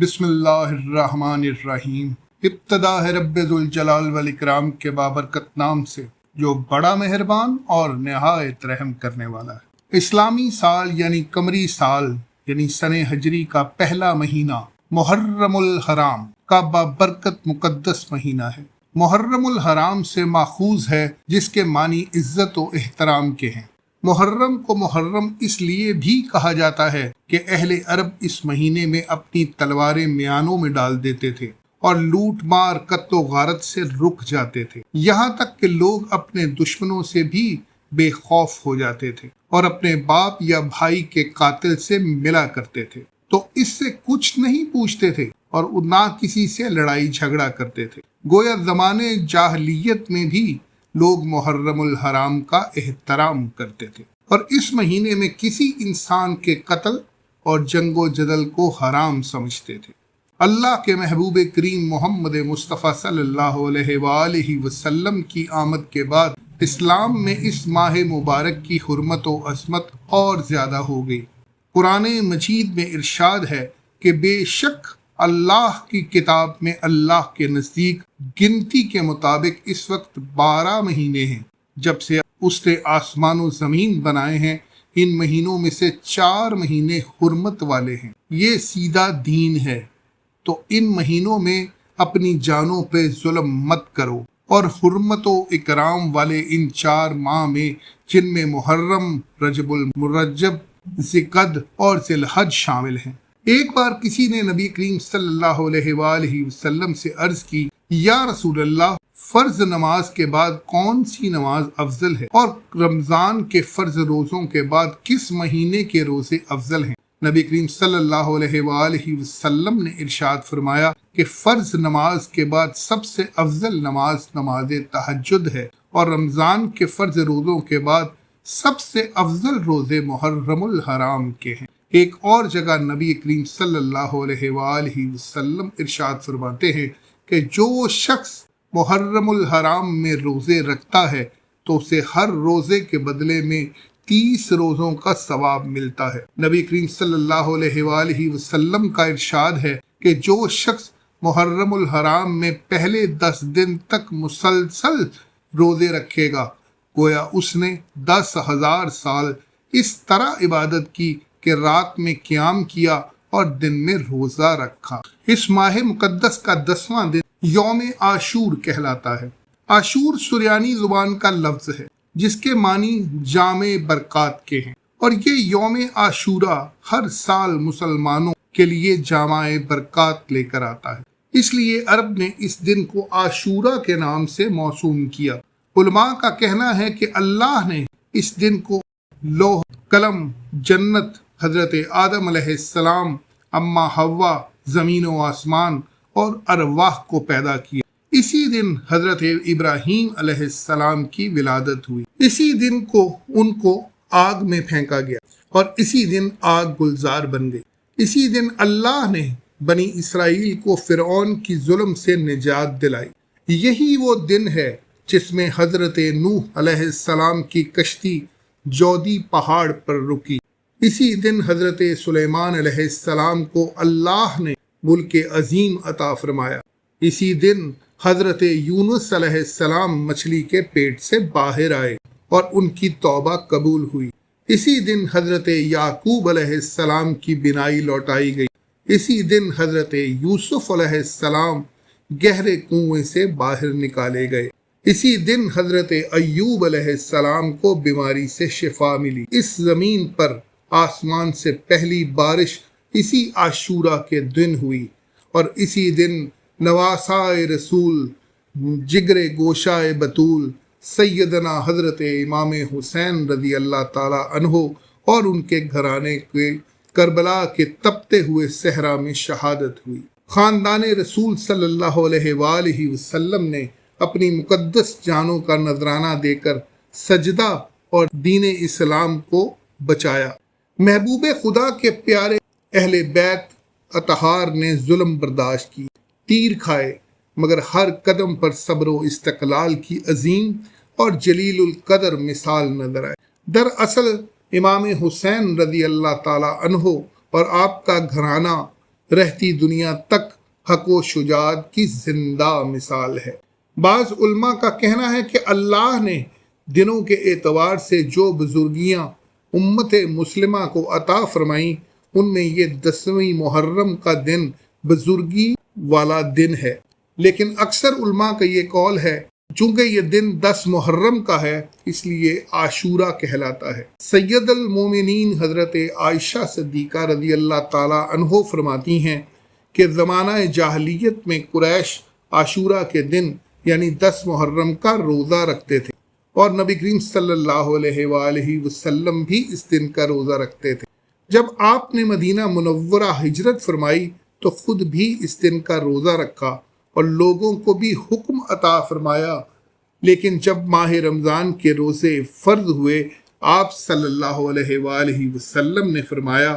بسم اللہ الرحمن الرحیم۔ ابتدا ہے رب ذوالجلال والاکرام کے بابرکت نام سے جو بڑا مہربان اور نہایت رحم کرنے والا ہے۔ اسلامی سال یعنی قمری سال یعنی سن ہجری کا پہلا مہینہ محرم الحرام کا بابرکت مقدس مہینہ ہے۔ محرم الحرام سے ماخوذ ہے جس کے معنی عزت و احترام کے ہیں۔ محرم کو محرم اس لیے بھی کہا جاتا ہے کہ اہل عرب اس مہینے میں اپنی تلواریں میانوں میں ڈال دیتے تھے اور لوٹ مار قتل و غارت سے رک جاتے تھے، یہاں تک کہ لوگ اپنے دشمنوں سے بھی بے خوف ہو جاتے تھے اور اپنے باپ یا بھائی کے قاتل سے ملا کرتے تھے تو اس سے کچھ نہیں پوچھتے تھے اور نہ کسی سے لڑائی جھگڑا کرتے تھے۔ گویا زمانے جاہلیت میں بھی لوگ محرم الحرام کا احترام کرتے تھے اور اس مہینے میں کسی انسان کے قتل اور جنگ و جدل کو حرام سمجھتے تھے۔ اللہ کے محبوب کریم محمد مصطفیٰ صلی اللہ علیہ وآلہ وسلم کی آمد کے بعد اسلام میں اس ماہ مبارک کی حرمت و عظمت اور زیادہ ہو گئی۔ قرآن مجید میں ارشاد ہے کہ بے شک اللہ کی کتاب میں اللہ کے نزدیک گنتی کے مطابق اس وقت 12 مہینے ہیں جب سے اس نے آسمان و زمین بنائے ہیں۔ ان مہینوں میں سے 4 مہینے حرمت والے ہیں۔ یہ سیدھا دین ہے، تو ان مہینوں میں اپنی جانوں پہ ظلم مت کرو اور حرمت و اکرام والے ان 4 ماہ میں جن میں محرم، رجب المرجب، ذیقعد اور ذی الحج شامل ہیں۔ ایک بار کسی نے نبی کریم صلی اللہ علیہ وآلہ وسلم سے عرض کی، یا رسول اللہ، فرض نماز کے بعد کون سی نماز افضل ہے اور رمضان کے فرض روزوں کے بعد کس مہینے کے روزے افضل ہیں؟ نبی کریم صلی اللہ علیہ وآلہ وسلم نے ارشاد فرمایا کہ فرض نماز کے بعد سب سے افضل نماز نماز تہجد ہے اور رمضان کے فرض روزوں کے بعد سب سے افضل روزے محرم الحرام کے ہیں۔ ایک اور جگہ نبی کریم صلی اللہ علیہ وآلہ وسلم ارشاد فرماتے ہیں کہ جو شخص محرم الحرام میں روزے رکھتا ہے تو اسے ہر روزے کے بدلے میں 30 روزوں کا ثواب ملتا ہے۔ نبی کریم صلی اللہ علیہ وآلہ وسلم کا ارشاد ہے کہ جو شخص محرم الحرام میں پہلے 10 دن تک مسلسل روزے رکھے گا گویا اس نے 10,000 سال اس طرح عبادت کی کہ رات میں قیام کیا اور دن میں روزہ رکھا۔ اس ماہ مقدس کا 10واں دن یوم عاشور کہلاتا ہے۔ عاشور سریانی زبان کا لفظ ہے جس کے معنی جامع برکات کے ہیں، اور یہ یوم عاشورہ ہر سال مسلمانوں کے لیے جامع برکات لے کر آتا ہے، اس لیے عرب نے اس دن کو عاشورہ کے نام سے موسوم کیا۔ علماء کا کہنا ہے کہ اللہ نے اس دن کو لوح قلم، جنت، حضرت آدم علیہ السلام، اما حوا، زمین و آسمان اور ارواح کو پیدا کیا۔ اسی دن حضرت ابراہیم علیہ السلام کی ولادت ہوئی۔ اسی دن کو ان کو آگ میں پھینکا گیا اور اسی دن آگ گلزار بن گئی۔ اسی دن اللہ نے بنی اسرائیل کو فرعون کی ظلم سے نجات دلائی۔ یہی وہ دن ہے جس میں حضرت نوح علیہ السلام کی کشتی جودی پہاڑ پر رکی۔ اسی دن حضرت سلیمان علیہ السلام کو اللہ نے ملک عظیم عطا فرمایا۔ اسی دن حضرت یونس علیہ السلام مچھلی کے پیٹ سے باہر آئے اور ان کی توبہ قبول ہوئی۔ اسی دن حضرت یعقوب علیہ السلام کی بینائی لوٹائی گئی۔ اسی دن حضرت یوسف علیہ السلام گہرے کنویں سے باہر نکالے گئے۔ اسی دن حضرت ایوب علیہ السلام کو بیماری سے شفا ملی۔ اس زمین پر آسمان سے پہلی بارش اسی عاشورہ کے دن ہوئی اور اسی دن نواسائے رسول، جگر گوشائے بطول، سیدنا حضرت امام حسین رضی اللہ تعالی عنہ اور ان کے گھرانے کے کربلا کے تپتے ہوئے صحرا میں شہادت ہوئی۔ خاندان رسول صلی اللہ علیہ وآلہ وسلم نے اپنی مقدس جانوں کا نذرانہ دے کر سجدہ اور دین اسلام کو بچایا۔ محبوب خدا کے پیارے اہل بیت اطہار نے ظلم برداشت کی، تیر کھائے، مگر ہر قدم پر صبر و استقلال کی عظیم اور جلیل القدر مثال نظر آئے۔ دراصل امام حسین رضی اللہ تعالی عنہ اور آپ کا گھرانہ رہتی دنیا تک حق و شجاعت کی زندہ مثال ہے۔ بعض علماء کا کہنا ہے کہ اللہ نے دنوں کے اعتبار سے جو بزرگیاں امت مسلمہ کو عطا فرمائیں ان میں یہ 10ویں محرم کا دن بزرگی والا دن ہے، لیکن اکثر علماء کا یہ قول ہے چونکہ یہ دن 10 محرم کا ہے اس لیے عاشورہ کہلاتا ہے۔ سید المومنین حضرت عائشہ صدیقہ رضی اللہ تعالی عنہ فرماتی ہیں کہ زمانہ جاہلیت میں قریش عاشورہ کے دن یعنی 10 محرم کا روزہ رکھتے تھے، اور نبی کریم صلی اللہ علیہ وآلہ وسلم بھی اس دن کا روزہ رکھتے تھے۔ جب آپ نے مدینہ منورہ ہجرت فرمائی تو خود بھی اس دن کا روزہ رکھا اور لوگوں کو بھی حکم عطا فرمایا، لیکن جب ماہ رمضان کے روزے فرض ہوئے آپ صلی اللہ علیہ وآلہ وسلم نے فرمایا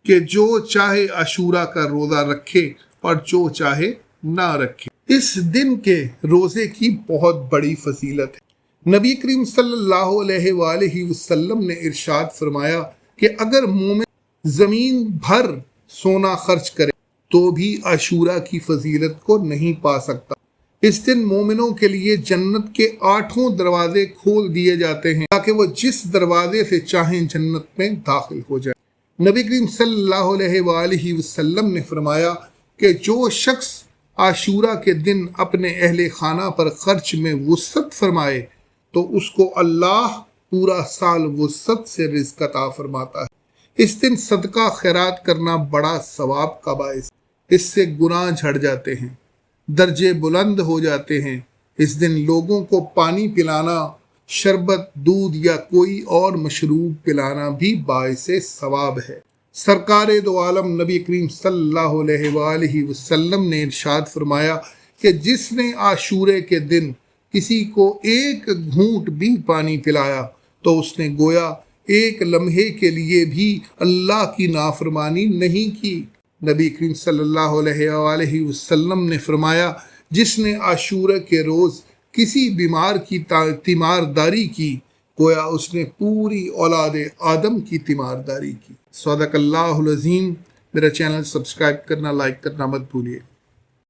کہ جو چاہے عاشورہ کا روزہ رکھے اور جو چاہے نہ رکھے۔ اس دن کے روزے کی بہت بڑی فضیلت ہے۔ نبی کریم صلی اللہ علیہ وآلہ وسلم نے ارشاد فرمایا کہ اگر مومن زمین بھر سونا خرچ کرے تو بھی عاشورہ کی فضیلت کو نہیں پا سکتا۔ اس دن مومنوں کے لیے جنت کے 8 دروازے کھول دیے جاتے ہیں تاکہ وہ جس دروازے سے چاہیں جنت میں داخل ہو جائیں۔ نبی کریم صلی اللہ علیہ وآلہ وسلم نے فرمایا کہ جو شخص عاشورہ کے دن اپنے اہل خانہ پر خرچ میں وسعت فرمائے تو اس کو اللہ پورا سال وسعت سے رزق عطا فرماتا ہے۔ اس دن صدقہ خیرات کرنا بڑا ثواب کا باعث، اس سے گناہ جھڑ جاتے ہیں، درجے بلند ہو جاتے ہیں۔ اس دن لوگوں کو پانی پلانا، شربت، دودھ یا کوئی اور مشروب پلانا بھی باعث ثواب ہے۔ سرکار دو عالم نبی کریم صلی اللہ علیہ وآلہ وسلم نے ارشاد فرمایا کہ جس نے عاشورے کے دن کسی کو ایک گھونٹ بھی پانی پلایا تو اس نے گویا ایک لمحے کے لیے بھی اللہ کی نافرمانی نہیں کی۔ نبی کریم صلی اللہ علیہ وآلہ وسلم نے فرمایا جس نے عاشورہ کے روز کسی بیمار کی تیمارداری کی گویا اس نے پوری اولاد آدم کی تیمارداری کی۔ صدق اللہ العظیم۔ میرا چینل سبسکرائب کرنا، لائک کرنا مت بھولیے۔